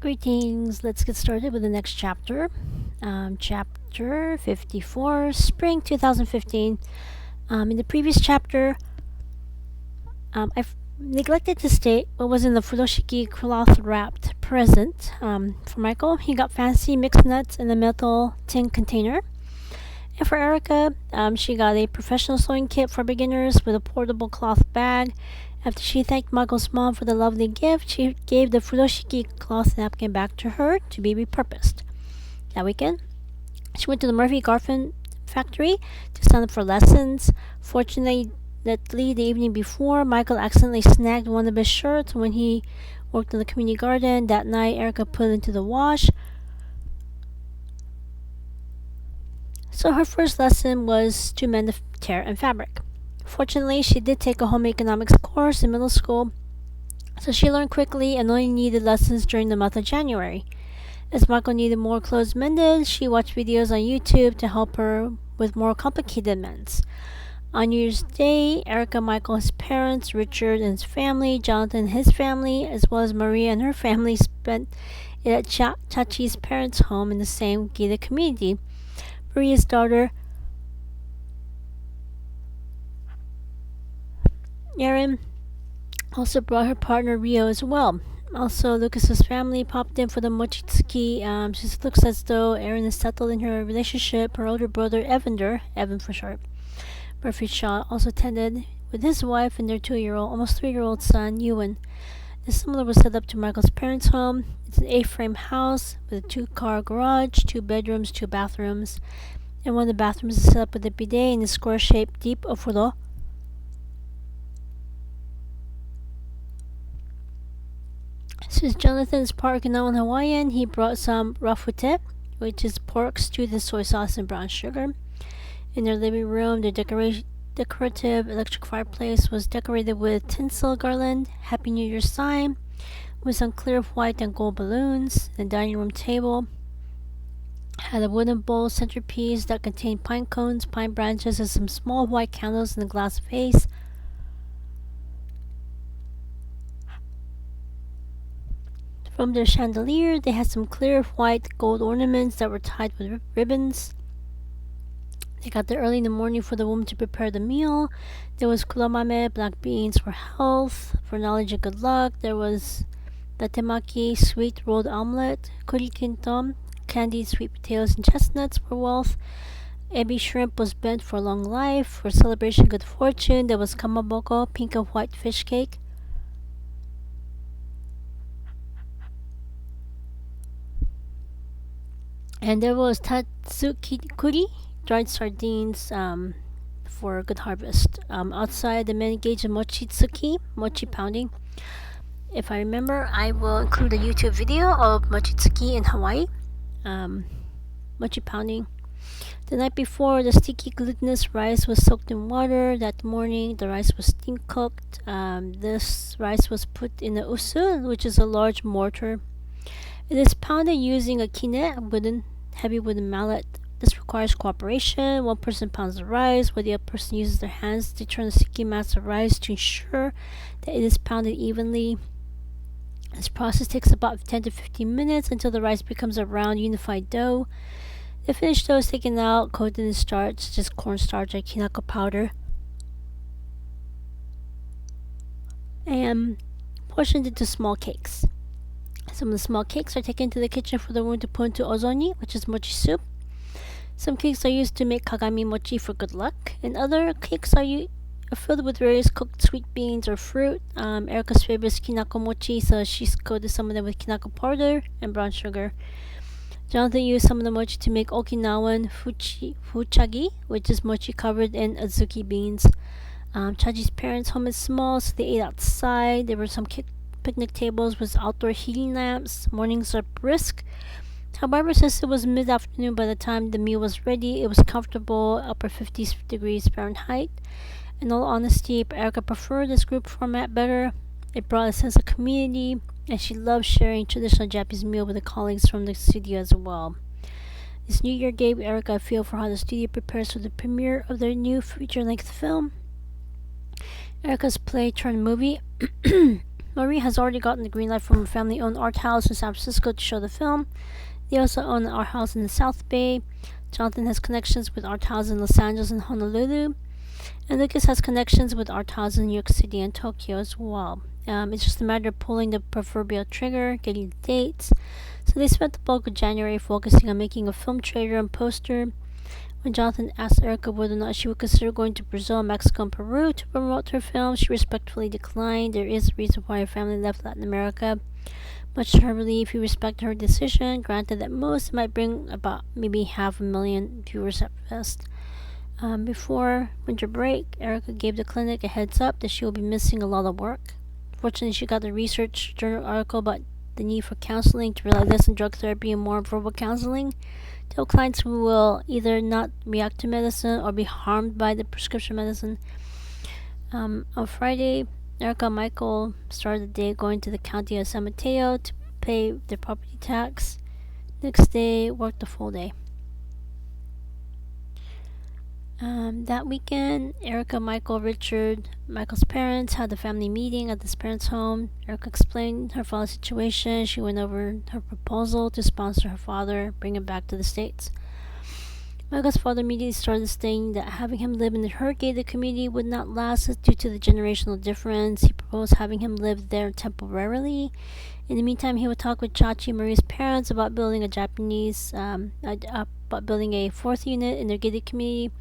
Greetings. Let's get started with the next chapter. Chapter 54, Spring 2015. In the previous chapter, I've neglected to state what was in the furoshiki cloth wrapped present for Michael. He got fancy mixed nuts in a metal tin container. And for Erica, she got a professional sewing kit for beginners with a portable cloth bag. After she thanked Michael's mom for the lovely gift, she gave the furoshiki cloth napkin back to her to be repurposed. That weekend, she went to the Murphy Garfin factory to sign up for lessons. Fortunately, the evening before, Michael accidentally snagged one of his shirts when he worked in the community garden. That night, Erica put it into the wash. So her first lesson was to mend the tear in fabric. Fortunately, she did take a home economics course in middle school, so she learned quickly and only needed lessons during the month of January. As Michael needed more clothes mended, she watched videos on YouTube to help her with more complicated mends. On New Year's Day, Erica, Michael, his parents, Richard and his family, Jonathan and his family, as well as Maria and her family spent it at Chachi's parents' home in the same gated community. Maria's daughter, Erin, also brought her partner Rio as well. Also, Lucas's family popped in for the Mochi-tsuki. She looks as though Erin is settled in her relationship. Her older brother, Evan for short, Murphy Shaw, also attended with his wife and their almost 3-year-old son, Ewan. The similar was set up to Michael's parents' home. It's an A-frame house with a 2-car garage, 2 bedrooms, 2 bathrooms, and one of the bathrooms is set up with a bidet in a square-shaped deep ofuro. Since Jonathan is part Okinawan Hawaiian, he brought some rafute, which is pork stewed in soy sauce and brown sugar. In their living room, the decorative electric fireplace was decorated with tinsel garland, Happy New Year sign, with some clear white and gold balloons. The dining room table had a wooden bowl centerpiece that contained pine cones, pine branches, and some small white candles in a glass vase. From their chandelier, they had some clear white gold ornaments that were tied with ribbons. They got there early in the morning for the woman to prepare the meal. There was kuromame, black beans for health, for knowledge and good luck. There was the temaki, sweet rolled omelet, kurikintom, candied sweet potatoes and chestnuts for wealth. Ebi shrimp was bent for long life. For celebration good fortune, there was kamaboko, pink and white fish cake. And there was tatsukuri, dried sardines for good harvest. Outside, the men engaged in mochi-tsuki, mochi pounding. If I remember, I will include a YouTube video of mochi-tsuki in Hawaii. Mochi pounding. The night before, the sticky glutinous rice was soaked in water. That morning, the rice was steam cooked. This rice was put in a usu, which is a large mortar. It is pounded using a kine, a heavy wooden mallet. This requires cooperation. One person pounds the rice, while the other person uses their hands to turn the sticky mass of rice to ensure that it is pounded evenly. This process takes about 10 to 15 minutes until the rice becomes a round, unified dough. The finished dough is taken out, coated in starch, such as cornstarch or kinako powder, and portioned into small cakes. Some of the small cakes are taken to the kitchen for the woman to put into ozoni, which is mochi soup. Some cakes are used to make kagami mochi for good luck, and other cakes are filled with various cooked sweet beans or fruit. Erica's favorite is kinako mochi, so she's coated some of them with kinako powder and brown sugar. Jonathan used some of the mochi to make Okinawan fuchagi, which is mochi covered in azuki beans. Chaji's parents' home is small, so they ate outside. There were some picnic tables with outdoor heating lamps. Mornings are brisk. However, since it was mid-afternoon by the time the meal was ready, it was comfortable, upper 50s degrees Fahrenheit. In all honesty, Erica preferred this group format better. It brought a sense of community, and she loved sharing traditional Japanese meal with the colleagues from the studio as well. This new year gave Erica a feel for how the studio prepares for the premiere of their new feature-length film. Erica's play turned movie Marie has already gotten the green light from her family-owned art house in San Francisco to show the film. They also own an art house in the South Bay. Jonathan has connections with art houses in Los Angeles and Honolulu. And Lucas has connections with art houses in New York City and Tokyo as well. It's just a matter of pulling the proverbial trigger, getting the dates. So they spent the bulk of January focusing on making a film trailer and poster. When Jonathan asked Erica whether or not she would consider going to Brazil, Mexico, and Peru to promote her film, she respectfully declined. There is a reason why her family left Latin America. Much to her relief, he respected her decision, granted that most might bring about maybe 500,000 viewers at best. Before winter break, Erica gave the clinic a heads up that she will be missing a lot of work. Fortunately, she got the research journal article about the need for counseling to rely less on drug therapy and more on verbal counseling to help clients who will either not react to medicine or be harmed by the prescription medicine. On Friday, Erica and Michael started the day going to the county of San Mateo to pay their property tax. Next day, worked the full day. That weekend, Erica, Michael, Richard, Michael's parents had a family meeting at his parents' home. Erica explained her father's situation. She went over her proposal to sponsor her father, bring him back to the States. Michael's father immediately started saying that having him live in her gated community would not last due to the generational difference. He proposed having him live there temporarily. In the meantime, he would talk with Chachi and Marie's parents about building about building a fourth unit in their gated community.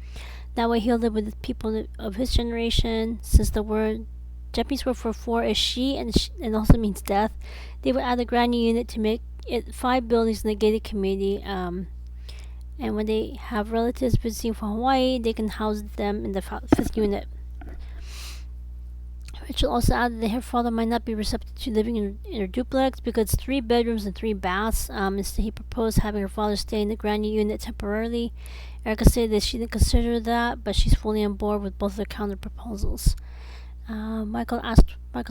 That way, he'll live with people of his generation. Since the word Japanese word for four is shi and also means death, they would add a grand unit to make it 5 buildings in the gated community. And when they have relatives visiting from Hawaii, they can house them in the 5th unit. Rachel also added that her father might not be receptive to living in her duplex because it's 3 bedrooms and 3 baths. Instead, he proposed having her father stay in the grand unit temporarily. Erica said that she didn't consider that, but she's fully on board with both their counter proposals. Michael's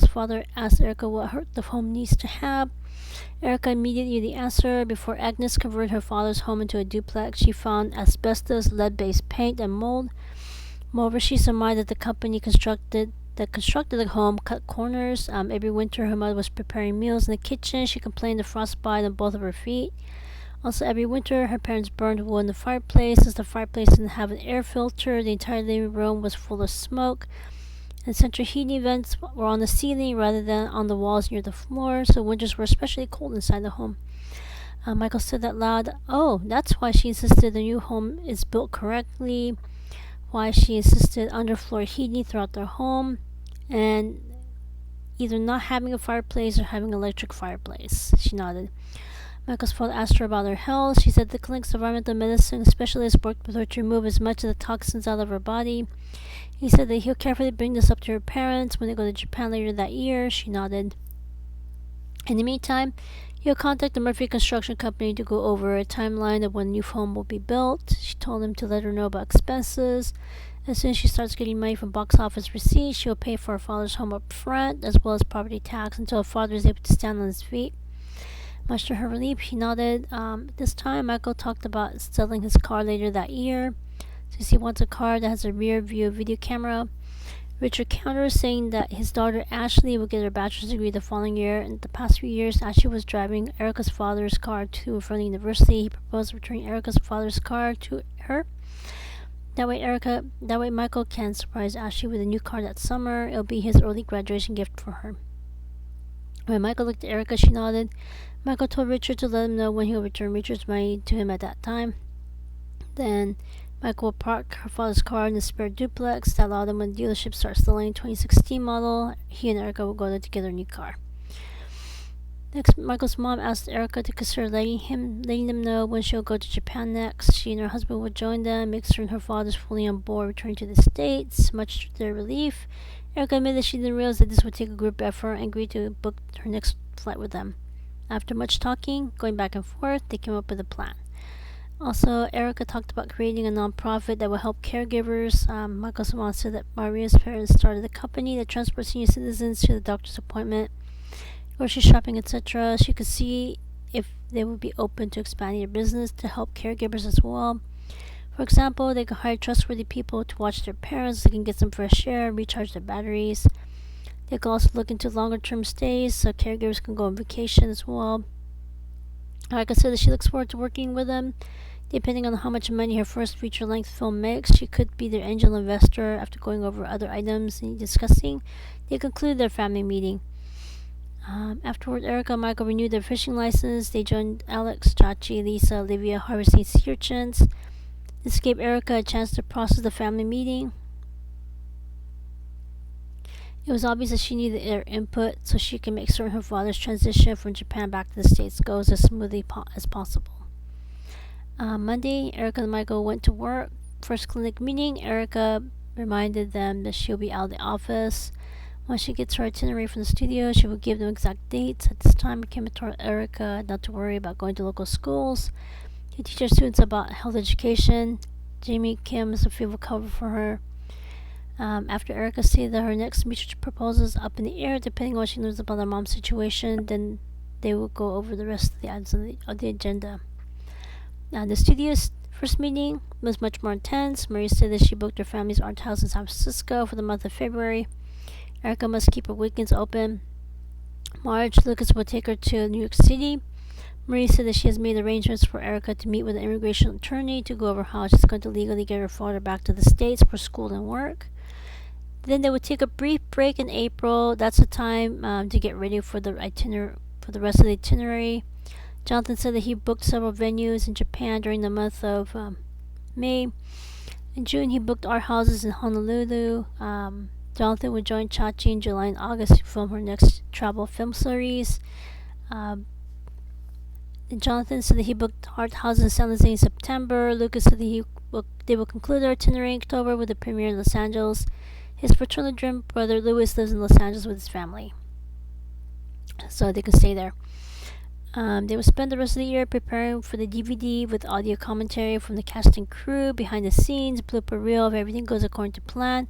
father asked Erica what the home needs to have. Erica immediately knew the answer. Before Agnes converted her father's home into a duplex, she found asbestos, lead-based paint, and mold. Moreover, she surmised that the company constructed the home cut corners. Every winter, her mother was preparing meals in the kitchen. She complained of frostbite on both of her feet. Also, every winter, her parents burned wood in the fireplace. Since the fireplace didn't have an air filter, the entire living room was full of smoke. And central heating vents were on the ceiling rather than on the walls near the floor, so winters were especially cold inside the home. Michael said that loud. Oh, that's why she insisted the new home is built correctly. Why she insisted underfloor heating throughout their home, and either not having a fireplace or having an electric fireplace. She nodded. Michael's father asked her about her health. She said the clinic's environmental medicine specialist worked with her to remove as much of the toxins out of her body. He said that he'll carefully bring this up to her parents when they go to Japan later that year. She nodded. In the meantime, he'll contact the Murphy Construction Company to go over a timeline of when the new home will be built. She told him to let her know about expenses. As soon as she starts getting money from box office receipts, she'll pay for her father's home up front, as well as property tax, until her father is able to stand on his feet. Much to her relief, he nodded. This time, Michael talked about selling his car later that year, since he wants a car that has a rear view video camera. Richard countered, saying that his daughter Ashley will get her bachelor's degree the following year. In the past few years, Ashley was driving Erica's father's car to and from the university. He proposed returning Erica's father's car to her. That way Michael can surprise Ashley with a new car that summer. It'll be his early graduation gift for her. When Michael looked at Erica, she nodded. Michael told Richard to let him know when he'll return Richard's money to him at that time. Then Michael will park her father's car in the spare duplex that allowed him when the dealership starts selling the 2016 model. He and Erica will go there to get their new car. Next, Michael's mom asked Erica to consider letting them know when she'll go to Japan next. She and her husband would join them, make certain her father's fully on board returning to the States. Much to their relief, Erica admitted that she didn't realize that this would take a group effort and agreed to book her next flight with them. After much talking, going back and forth, they came up with a plan. Also, Erica talked about creating a non-profit that will help caregivers. Michael's mom said that Maria's parents started a company that transports senior citizens to the doctor's appointment, grocery shopping, etc. She could see if they would be open to expanding their business to help caregivers as well. For example, they could hire trustworthy people to watch their parents. They can get some fresh air, recharge their batteries. They could also look into longer term stays so caregivers can go on vacation as well. Like I said, that she looks forward to working with them. Depending on how much money her first feature length film makes, she could be their angel investor. After going over other items and discussing, they concluded their family meeting. Afterward, Erica and Michael renewed their fishing license. They joined Alex, Chachi, Lisa, Olivia harvesting sea urchins. This gave Erica a chance to process the family meeting. It was obvious that she needed their input so she could make certain her father's transition from Japan back to the States goes as smoothly as possible. Monday, Erica and Michael went to work. First clinic meeting, Erica reminded them that she'll be out of the office. Once she gets her itinerary from the studio, she will give them exact dates. At this time, it came to Erica not to worry about going to local schools. To teach her students about health education. Jamie Kim is a favorite cover for her. After Erica stated that her next research proposal is up in the air, depending on what she knows about her mom's situation, then they will go over the rest of the items on the agenda. The studio's first meeting was much more intense. Marie said that she booked her family's art house in San Francisco for the month of February. Erica must keep her weekends open. March, Lucas will take her to New York City. Marie said that she has made arrangements for Erica to meet with an immigration attorney to go over how she's going to legally get her father back to the States for school and work. Then they would take a brief break in April. That's the time to get ready for the rest of the itinerary. Jonathan said that he booked several venues in Japan during the month of May. In June, he booked art houses in Honolulu. Jonathan would join Chachi in July and August to film her next travel film series. Jonathan said that he booked art houses in San Jose in September. Lucas said that they will conclude their itinerary in October with a premiere in Los Angeles. His fraternal twin brother Louis lives in Los Angeles with his family, so they can stay there. They will spend the rest of the year preparing for the DVD with audio commentary from the cast and crew, behind the scenes, blooper reel if everything goes according to plan.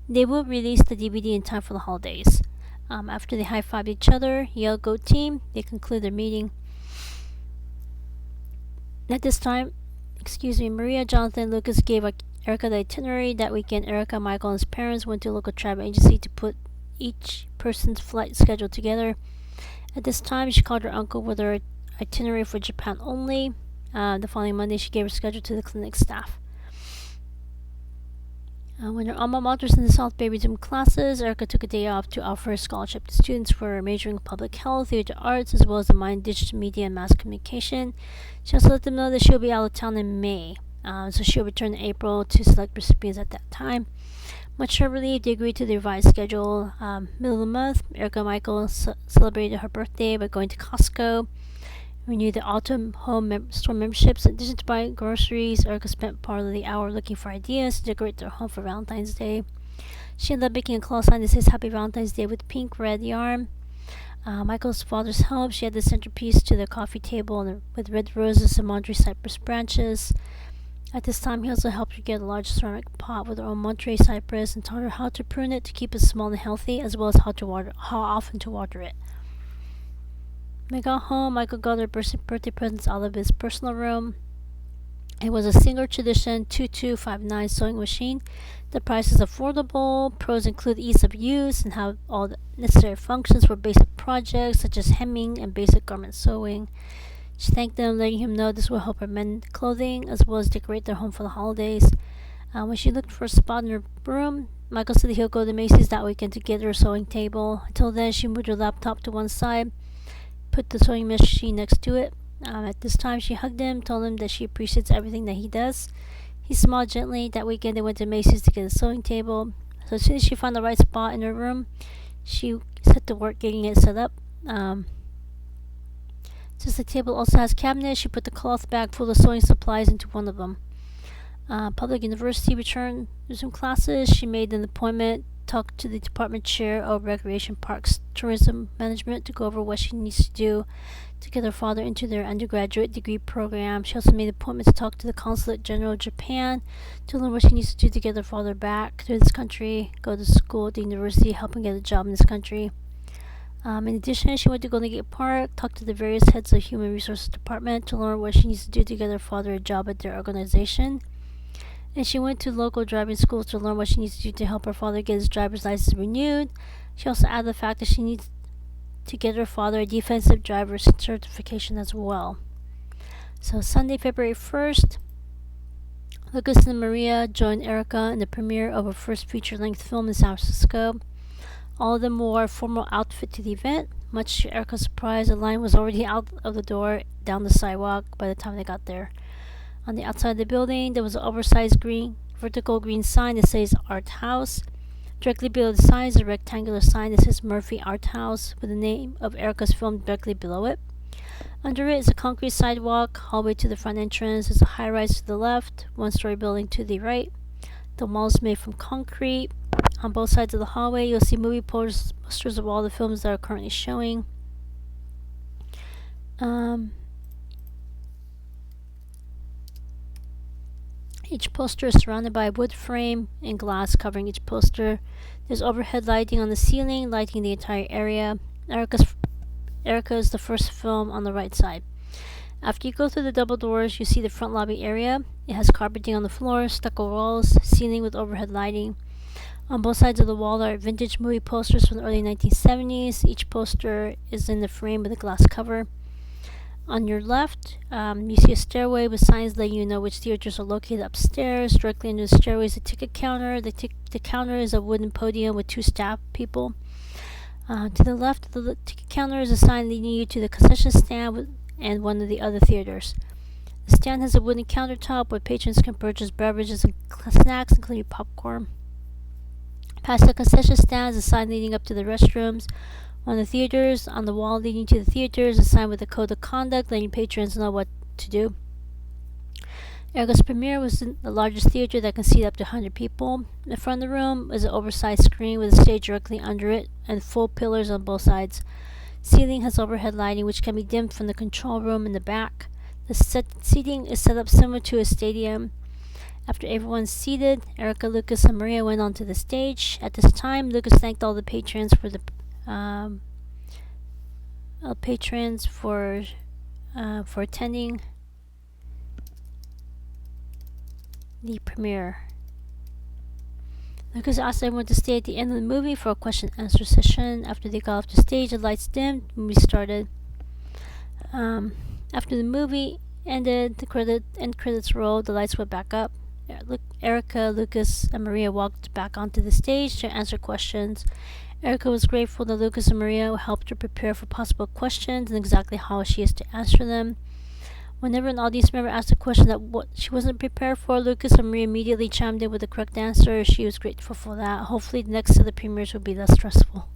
They will release the DVD in time for the holidays. After they high-fived each other, yell "Go Team!" they conclude their meeting. At this time, Maria, Jonathan, and Lucas gave Erica the itinerary. That weekend, Erica, Michael, and his parents went to a local travel agency to put each person's flight schedule together. At this time, she called her uncle with her itinerary for Japan only. The following Monday, she gave her schedule to the clinic staff. When her alma maters in the South Bay resumed classes, Erica took a day off to offer a scholarship to students for majoring in public health, theater arts, as well as the minor digital media and mass communication. She also let them know that she'll be out of town in May, so she'll return in April to select recipients at that time. Much to her relief, they agreed to the revised schedule. Middle of the month, Erica and Michael celebrated her birthday by going to Costco. Renewed the autumn home store memberships. In addition to buying groceries, Erica spent part of the hour looking for ideas to decorate their home for Valentine's Day. She ended up making a cloth sign that says Happy Valentine's Day with pink red yarn. Michael's father's help, she had the centerpiece to the coffee table with red roses and Monterey cypress branches. At this time, he also helped her get a large ceramic pot with her own Monterey cypress and taught her how to prune it to keep it small and healthy, as well as how often to water it. When they got home, Michael got her birthday presents out of his personal room. It was a Singer Tradition 2259 sewing machine. The price is affordable. Pros include ease of use and have all the necessary functions for basic projects such as hemming and basic garment sewing. She thanked them, letting him know this will help her mend clothing as well as decorate their home for the holidays. When she looked for a spot in her room, Michael said that he'll go to Macy's that weekend to get her a sewing table. Until then, she moved her laptop to one side, put the sewing machine next to it. At this time, she hugged him, told him that she appreciates everything that he does. He smiled gently. That weekend, they went to Macy's to get a sewing table. So as soon as she found the right spot in her room, she set to work getting it set up. Since the table also has cabinets, she put the cloth bag full of sewing supplies into one of them. Public University resumed classes. She made an appointment, talked to the department chair of Recreation Parks Tourism Management to go over what she needs to do to get her father into their undergraduate degree program. She also made an appointment to talk to the Consulate General of Japan to learn what she needs to do to get her father back to this country, go to school at the university, help him get a job in this country. In addition, she went to Golden Gate Park, talked to the various heads of Human Resources Department to learn what she needs to do to get her father a job at their organization. And she went to local driving schools to learn what she needs to do to help her father get his driver's license renewed. She also added the fact that she needs to get her father a defensive driver's certification as well. So Sunday, February 1st, Lucas and Maria joined Erica in the premiere of her first feature-length film in San Francisco. All of them wore a formal outfit to the event. Much to Erica's surprise, the line was already out of the door down the sidewalk by the time they got there. On the outside of the building, there was an oversized vertical green sign that says Art House. Directly below the sign is a rectangular sign that says Murphy Art House with the name of Erica's film directly below it. Under it is a concrete sidewalk, hallway to the front entrance. There's a high-rise to the left, one-story building to the right. The wall is made from concrete. On both sides of the hallway, you'll see movie posters of all the films that are currently showing. Each poster is surrounded by a wood frame and glass covering each poster. There's overhead lighting on the ceiling, lighting the entire area. Erica is the first film on the right side. After you go through the double doors, you see the front lobby area. It has carpeting on the floor, stucco walls, ceiling with overhead lighting. On both sides of the wall are vintage movie posters from the early 1970s. Each poster is in the frame with a glass cover. On your left, you see a stairway with signs letting you know which theaters are located upstairs. Directly under the stairway is a ticket counter. The counter is a wooden podium with two staff people. To the left of the ticket counter is a sign leading you to the concession stand and one of the other theaters. The stand has a wooden countertop where patrons can purchase beverages and snacks, including popcorn. Past the concession stand is a sign leading up to the restrooms. On the theaters, on the wall leading to the theaters, a sign with a code of conduct letting patrons know what to do. Erica's premiere was in the largest theater that can seat up to 100 people. In the front of the room is an oversized screen with a stage directly under it and full pillars on both sides. Ceiling has overhead lighting which can be dimmed from the control room in the back. The seating is set up similar to a stadium. After everyone's seated, Erica, Lucas, and Maria went onto the stage. At this time, Lucas thanked all the patrons for attending the premiere. Lucas asked everyone to stay at the end of the movie for a question and answer session. After they got off the stage, the lights dimmed. The movie started. After the movie ended, the end credits rolled. The lights went back up. Erica, Lucas, and Maria walked back onto the stage to answer questions. Erica was grateful that Lucas and Maria helped her prepare for possible questions and exactly how she is to answer them. Whenever an audience member asked a question that she wasn't prepared for, Lucas and Maria immediately chimed in with the correct answer. She was grateful for that. Hopefully the next set of premieres will be less stressful.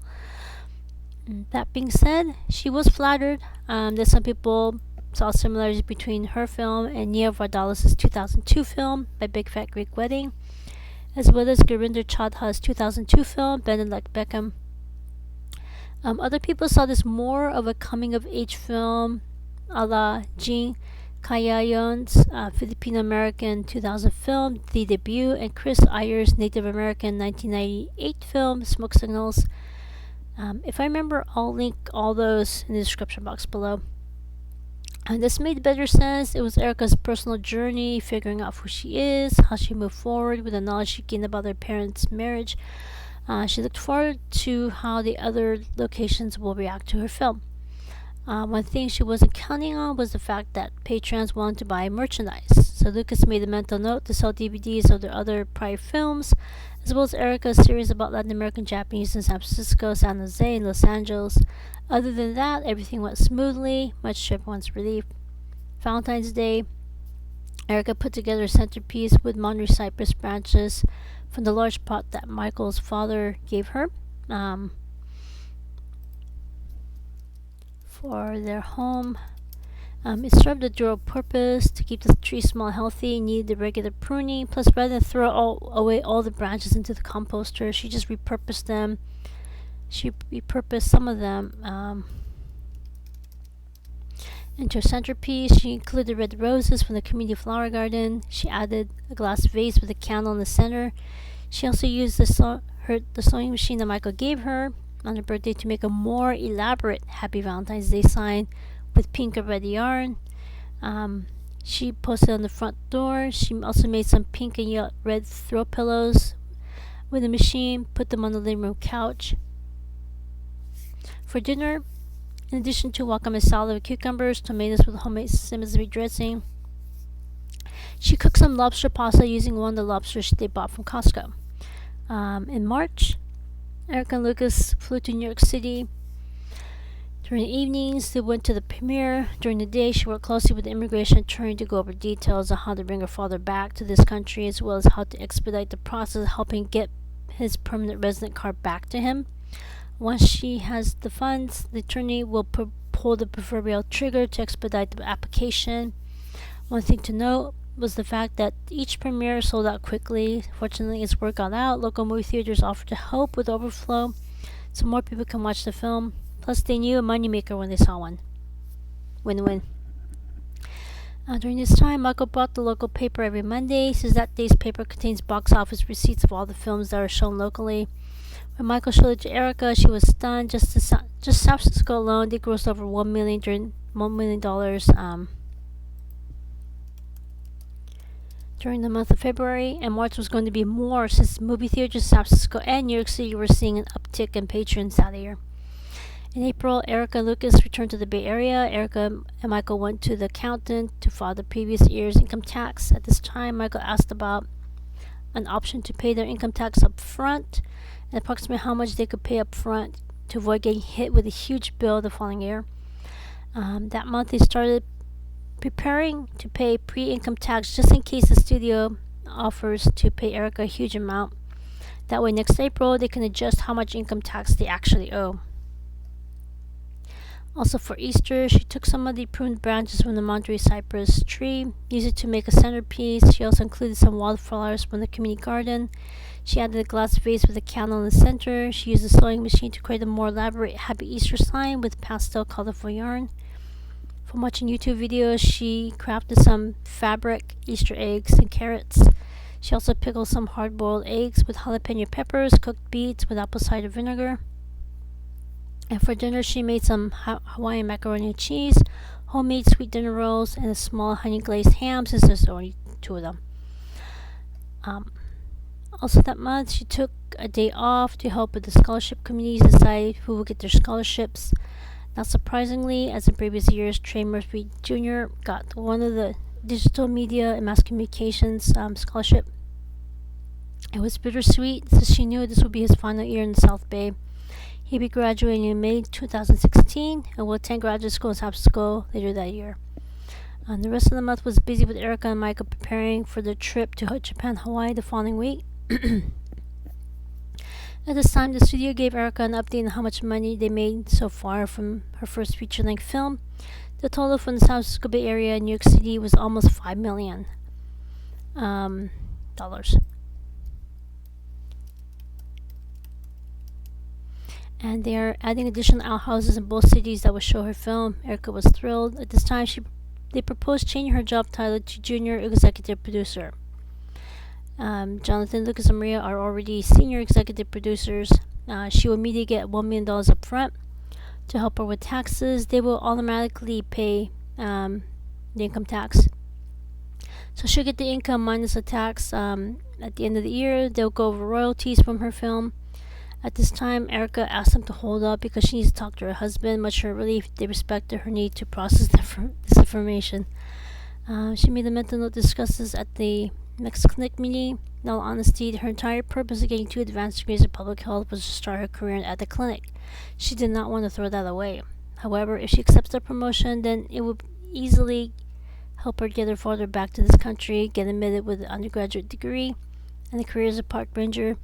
That being said, she was flattered that some people saw similarities between her film and Nia Vardalos' 2002 film, My Big Fat Greek Wedding, as well as Gurinder Chadha's 2002 film, Bend Like Beckham. Other people saw this more of a coming-of-age film a la Jean Cayayon's Filipino-American 2000 film, The Debut, and Chris Ayer's Native American 1998 film, Smoke Signals. If I remember, I'll link all those in the description box below. And this made better sense. It was Erica's personal journey, figuring out who she is, how she moved forward with the knowledge she gained about her parents' marriage. She looked forward to how the other locations will react to her film. One thing she wasn't counting on was the fact that patrons wanted to buy merchandise. So Lucas made a mental note to sell DVDs of their other prior films, as well as Erica's series about Latin American Japanese in San Francisco, San Jose, and Los Angeles. Other than that, everything went smoothly, much to everyone's relief. Valentine's Day, Erica put together a centerpiece with Monterey cypress branches from the large pot that Michael's father gave her for their home. It served a dual purpose to keep the tree small and healthy. It needed the regular pruning. Plus, rather than throw away all the branches into the composter, she just repurposed them. She repurposed some of them into her centerpiece. She included red roses from the community flower garden. She added a glass vase with a candle in the center. She also used the sewing machine that Michael gave her on her birthday to make a more elaborate Happy Valentine's Day sign with pink and red yarn. She posted on the front door. She also made some pink and red throw pillows with the machine, put them on the living room couch. For dinner, in addition to wakame salad with cucumbers, tomatoes with homemade sesame dressing, she cooked some lobster pasta using one of the lobsters they bought from Costco. In March, Erica and Lucas flew to New York City. During the evenings, they went to the premiere. During the day, she worked closely with the immigration attorney to go over details on how to bring her father back to this country, as well as how to expedite the process of helping get his permanent resident card back to him. Once she has the funds, the attorney will pull the proverbial trigger to expedite the application. One thing to note was the fact that each premiere sold out quickly. Fortunately, its work got out. Local movie theaters offered to help with overflow so more people can watch the film. Plus, they knew a moneymaker when they saw one. Win-win. During this time, Michael bought the local paper every Monday, since that day's paper contains box office receipts of all the films that are shown locally. When Michael showed it to Erica, she was stunned. Just San Francisco alone, they grossed over $1 million during the month of February, and March was going to be more since movie theaters in San Francisco and New York City were seeing an uptick in patrons that year. In April, Erica and Lucas returned to the Bay Area. Erica and Michael went to the accountant to file the previous year's income tax. At this time, Michael asked about an option to pay their income tax up front and approximately how much they could pay up front to avoid getting hit with a huge bill the following year. That month, they started preparing to pay pre-income tax just in case the studio offers to pay Erica a huge amount. That way, next April, they can adjust how much income tax they actually owe. Also for Easter, she took some of the pruned branches from the Monterey cypress tree, used it to make a centerpiece. She also included some wildflowers from the community garden. She added a glass vase with a candle in the center. She used a sewing machine to create a more elaborate Happy Easter sign with pastel colorful yarn. From watching YouTube videos, she crafted some fabric Easter eggs and carrots. She also pickled some hard-boiled eggs with jalapeno peppers, cooked beets with apple cider vinegar. And for dinner, she made some Hawaiian macaroni and cheese, homemade sweet dinner rolls, and a small honey glazed ham, since there's only two of them. Also that month, she took a day off to help with the scholarship committees decide who will get their scholarships. Not surprisingly, as in previous years, Trey Murphy Jr. got one of the digital media and mass communications scholarship. It was bittersweet, since she knew this would be his final year in the South Bay. He'll be graduating in May 2016 and will attend graduate school in San Francisco later that year. The rest of the month was busy with Erica and Michael preparing for their trip to Japan, Hawaii the following week. At this time, the studio gave Erica an update on how much money they made so far from her first feature-length film. The total from the San Francisco Bay Area and New York City was almost $5 million. And they are adding additional outhouses in both cities that will show her film. Erica was thrilled. At this time, they proposed changing her job title to Junior Executive Producer. Jonathan, Lucas, and Maria are already Senior Executive Producers. She will immediately get $1 million up front to help her with taxes. They will automatically pay the income tax. So she'll get the income minus the tax. At the end of the year, they'll go over royalties from her film. At this time, Erica asked them to hold up because she needs to talk to her husband. Much to her relief, they respected her need to process this information. She made a mental note to discuss this at the next clinic meeting. In all honesty, her entire purpose of getting 2 advanced degrees in public health was to start her career at the clinic. She did not want to throw that away. However, if she accepts the promotion, then it would easily help her get her father back to this country, get admitted with an undergraduate degree, and a career as a park ranger.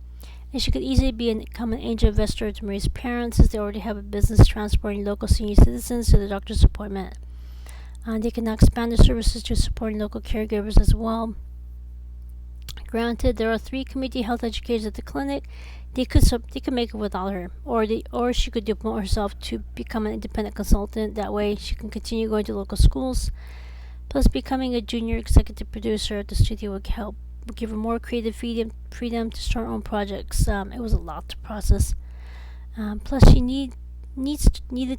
And she could easily become an angel investor to Marie's parents, as they already have a business transporting local senior citizens to the doctor's appointment. They can now expand their services to supporting local caregivers as well. Granted, there are 3 community health educators at the clinic. They could make it without her, or she could devote herself to become an independent consultant. That way, she can continue going to local schools. Plus, becoming a junior executive producer at the studio would give her more creative freedom to start her own projects. It was a lot to process. Plus, she needed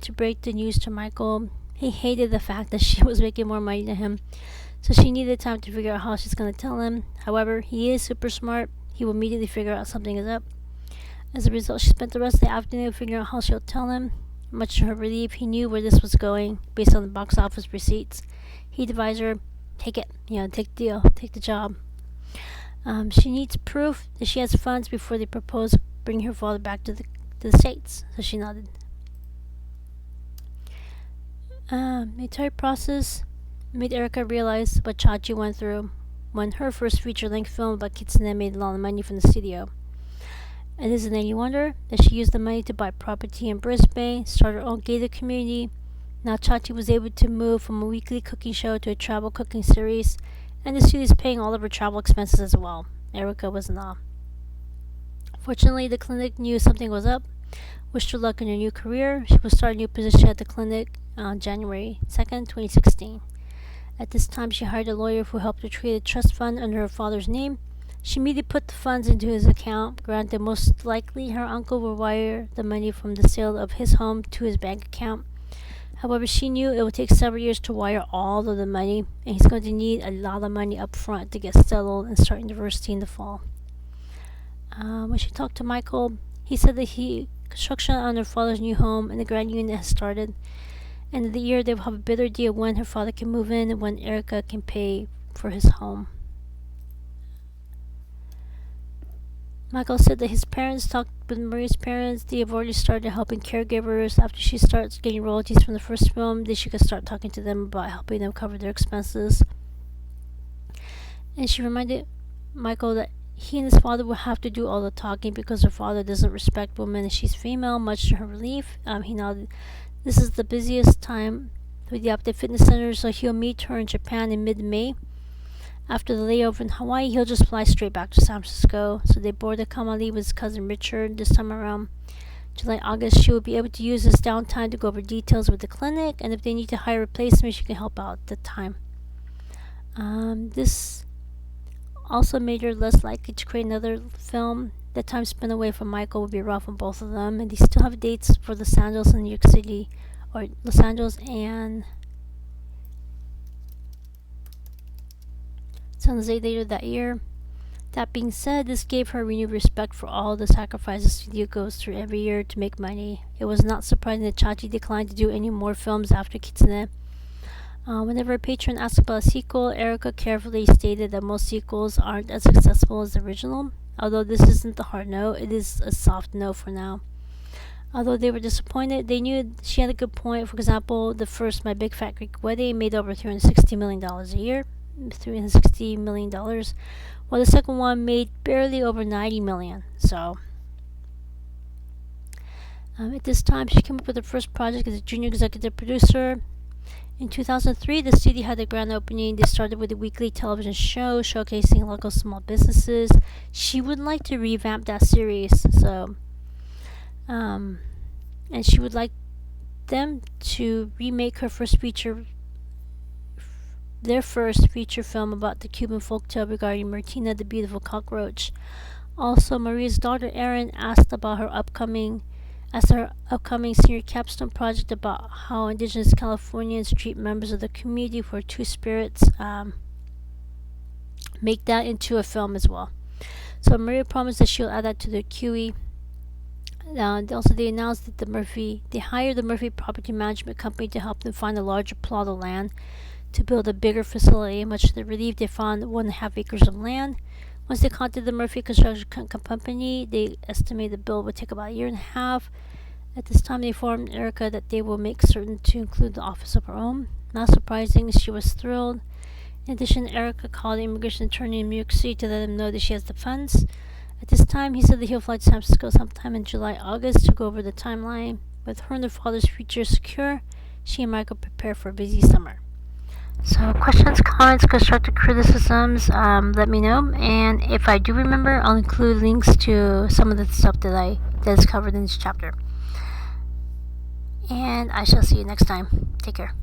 to break the news to Michael. He hated the fact that she was making more money than him, so she needed time to figure out how she's going to tell him. However, he is super smart. He will immediately figure out something is up. As a result, she spent the rest of the afternoon figuring out how she'll tell him. Much to her relief, he knew where this was going based on the box office receipts. He advised her, take it, take the deal, take the job. She needs proof that she has funds before they propose bringing her father back to the States. So she nodded. The entire process made Erica realize what Chachi went through when her first feature-length film about Kitsune made a lot of money from the studio. It isn't any wonder that she used the money to buy property in Brisbane, start her own gated community. Now Chachi was able to move from a weekly cooking show to a travel cooking series, and the studio is paying all of her travel expenses as well. Erica was in awe. Fortunately, the clinic knew something was up, wished her luck in her new career. She will start a new position at the clinic on January 2nd, 2016. At this time, she hired a lawyer who helped her create a trust fund under her father's name. She immediately put the funds into his account, granted most likely her uncle will wire the money from the sale of his home to his bank account. However, she knew it would take several years to wire all of the money, and he's going to need a lot of money up front to get settled and start university in the fall. When she talked to Michael, he said that construction on her father's new home and the grand unit has started. End of the year, they will have a better idea when her father can move in and when Erica can pay for his home. Michael said that his parents talked with Marie's parents. They have already started helping caregivers. After she starts getting royalties from the first film, then she could start talking to them about helping them cover their expenses. And she reminded Michael that he and his father will have to do all the talking because her father doesn't respect women and she's female, much to her relief. He nodded. This is the busiest time with the Optic Fitness Center, so he'll meet her in Japan in mid-May. After the layover in Hawaii, he'll just fly straight back to San Francisco. So they boarded Kamali with his cousin Richard this time around. July, August, she will be able to use this downtime to go over details with the clinic, and if they need to hire replacements, she can help out at the time. This also made her less likely to create another film. The time spent away from Michael would be rough on both of them, and they still have dates for Los Angeles and New York City, or Los Angeles and San Jose later that year. That being said, this gave her renewed respect for all the sacrifices the studio goes through every year to make money. It was not surprising that Chachi declined to do any more films after Kitsune. Whenever a patron asked about a sequel, Erica carefully stated that most sequels aren't as successful as the original. Although this isn't the hard no, it is a soft no for now. Although they were disappointed, they knew she had a good point. For example, the first My Big Fat Greek Wedding made over $360 million a year. $360 million, while the second one made barely over $90 million. So, at this time, she came up with her first project as a junior executive producer. In 2003, the studio had a grand opening. They started with a weekly television show showcasing local small businesses. She would like to revamp that series, so, and she would like them to remake their first feature film about the Cuban folktale regarding Martina the Beautiful Cockroach. Also, Maria's daughter Erin asked her upcoming senior capstone project about how indigenous Californians treat members of the community for Two Spirits, make that into a film as well. So Maria promised that she'll add that to the QE. Also, they announced that they hired the Murphy Property Management Company to help them find a larger plot of land to build a bigger facility. Much to their relief, they found 1.5 acres of land. Once they contacted the Murphy Construction Company, they estimated the build would take about a year and a half. At this time, they informed Erica that they will make certain to include the office of her own. Not surprising, she was thrilled. In addition, Erica called the immigration attorney in New York City to let him know that she has the funds. At this time, he said that he'll fly to San Francisco sometime in July, August to go over the timeline. With her and her father's future secure, she and Michael prepare for a busy summer. So, questions, comments, constructive criticisms, let me know. And if I do remember, I'll include links to some of the stuff that is covered in this chapter. And I shall see you next time. Take care.